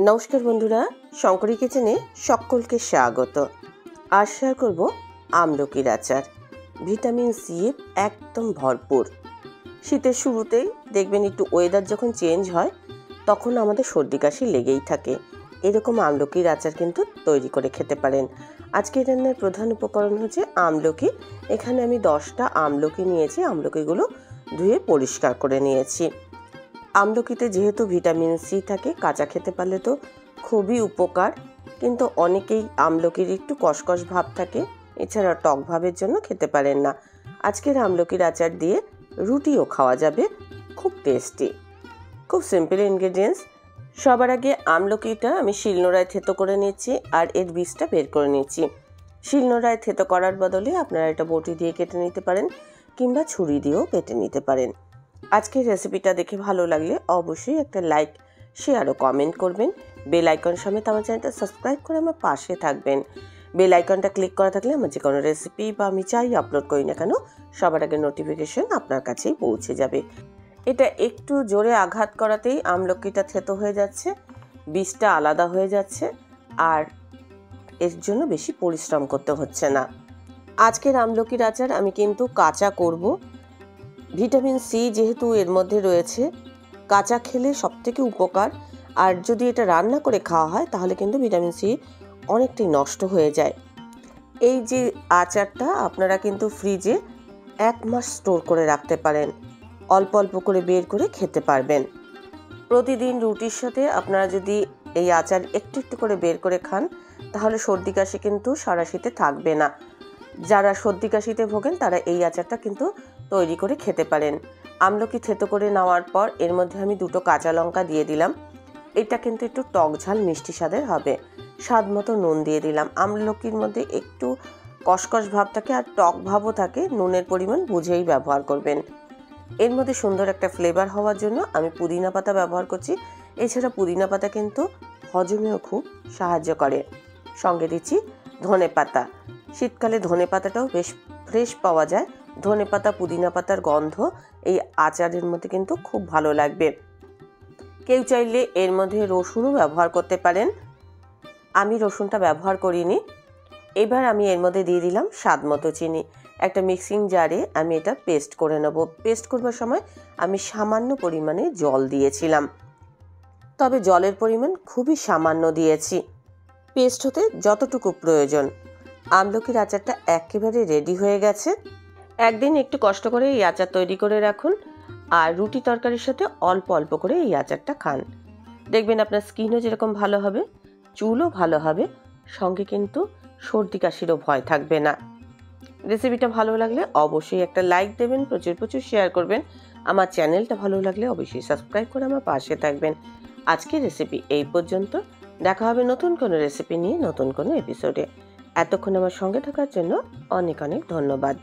নমস্কার বন্ধুরা, শঙ্করী কিচেনে সকলকে স্বাগত। আজ শেয়ার করব আমলকির আচার। ভিটামিন সি একদম ভরপুর। শীতের শুরুতেই দেখবেন একটু ওয়েদার যখন চেঞ্জ হয় তখন আমাদের সর্দি কাশি লেগেই থাকে। এরকম আমলকির আচার কিন্তু তৈরি করে খেতে পারেন। আজকের রান্নার প্রধান উপকরণ হচ্ছে আমলকি। এখানে আমি 10টা আমলকি নিয়েছি। আমলকিগুলো ধুয়ে পরিষ্কার করে নিয়েছি। আমলকিতে যেহেতু ভিটামিন সি থাকে, কাঁচা খেতে পারলে তো খুবই উপকার, কিন্তু অনেকেই আমলকির একটু কষকষ ভাব থাকে, এছাড়া টক ভাবের জন্য খেতে পারেন না। আজকের আমলকির আচার দিয়ে রুটিও খাওয়া যাবে, খুব টেস্টি, খুব সিম্পল ইনগ্রেডিয়েন্টস। সবার আগে আমলকিটা আমি শিলনোড়ায় থেতো করে নিচ্ছি আর এর বীজটা বের করে নিচ্ছি। শিলনোড়ায় থেতো করার বদলে আপনারা এটা বটি দিয়ে কেটে নিতে পারেন কিংবা ছুরি দিয়েও কেটে নিতে পারেন। আজকের রেসিপিটা দেখে ভালো লাগলে অবশ্যই একটা লাইক, শেয়ার ও কমেন্ট করবেন। বেল আইকন সমেত আমার চ্যানেলটা সাবস্ক্রাইব করে আমার পাশে থাকবেন। বেল আইকনটা ক্লিক করা থাকলে আমার যে কোনো রেসিপি বা আমি চাই আপলোড করি না কেন সবার আগে নোটিফিকেশন আপনার কাছেই পৌঁছে যাবে। এটা একটু জোরে আঘাত করাতেই আমলকিটা থেতো হয়ে যাচ্ছে, বীজটা আলাদা হয়ে যাচ্ছে, আর এর জন্য বেশি পরিশ্রম করতে হচ্ছে না। আজকের আমলকির আচার আমি কিন্তু কাঁচা করব। ভিটামিন সি যেহেতু এর মধ্যে রয়েছে, কাঁচা খেলে সবথেকে উপকার, আর যদি এটা রান্না করে খাওয়া হয় তাহলে কিন্তু ভিটামিন সি অনেকটাই নষ্ট হয়ে যায়। এই যে আচারটা আপনারা কিন্তু ফ্রিজে 1 মাস স্টোর করে রাখতে পারেন, অল্প অল্প করে বের করে খেতে পারবেন। প্রতিদিন রুটির সাথে আপনারা যদি এই আচার একটু একটু করে বের করে খান তাহলে সর্দি কাশি কিন্তু সারা শীতে থাকবে না। যারা সর্দি কাশিতে ভোগেন তারা এই আচারটা কিন্তু তৈরি করে খেতে পারেন। আমলকি থেতো করে নেওয়ার পর এর মধ্যে আমি 2টো কাঁচা লঙ্কা দিয়ে দিলাম। এটা কিন্তু একটু টক ঝাল মিষ্টি স্বাদের হবে। স্বাদ মতো নুন দিয়ে দিলাম। আমলকির মধ্যে একটু কষকষ ভাব থাকে আর টক ভাবও থাকে, নুনের পরিমাণ বুঝেই ব্যবহার করবেন। এর মধ্যে সুন্দর একটা ফ্লেভার হওয়ার জন্য আমি পুদিনা পাতা ব্যবহার করছি। এছাড়া পুদিনা পাতা কিন্তু হজমেও খুব সাহায্য করে। সঙ্গে দিচ্ছি ধনে পাতা। শীতকালে ধনে পাতাটাও বেশ ফ্রেশ পাওয়া যায়। ধনে পাতা, পুদিনা পাতার গন্ধ এই আচারের মধ্যে কিন্তু খুব ভালো লাগবে। কেউ চাইলে এর মধ্যে রসুনও ব্যবহার করতে পারেন, আমি রসুনটা ব্যবহার করিনি। এবার আমি এর মধ্যে দিয়ে দিলাম স্বাদ মতো চিনি। একটা মিক্সিং জারে আমি এটা পেস্ট করে নেব। পেস্ট করবার সময় আমি সামান্য পরিমাণে জল দিয়েছিলাম, তবে জলের পরিমাণ খুবই সামান্য দিয়েছি, পেস্ট হতে যতটুকু প্রয়োজন। আমলকির আচারটা একেবারে রেডি হয়ে গেছে। একদিন একটু কষ্ট করে এই আচার তৈরি করে রাখুন আর রুটি তরকারির সাথে অল্প অল্প করে এই আচারটা খান। দেখবেন আপনার স্কিনও যেরকম ভালো হবে, চুলও ভালো হবে, সঙ্গে কিন্তু সর্দি কাশিরও ভয় থাকবে না। রেসিপিটা ভালো লাগলে অবশ্যই একটা লাইক দেবেন, প্রচুর প্রচুর শেয়ার করবেন। আমার চ্যানেলটা ভালো লাগলে অবশ্যই সাবস্ক্রাইব করে আমার পাশে থাকবেন। আজকের রেসিপি এই পর্যন্ত। দেখা হবে নতুন কোনো রেসিপি নিয়ে নতুন কোনো এপিসোডে। এতক্ষণ আমার সঙ্গে থাকার জন্য অনেক অনেক ধন্যবাদ।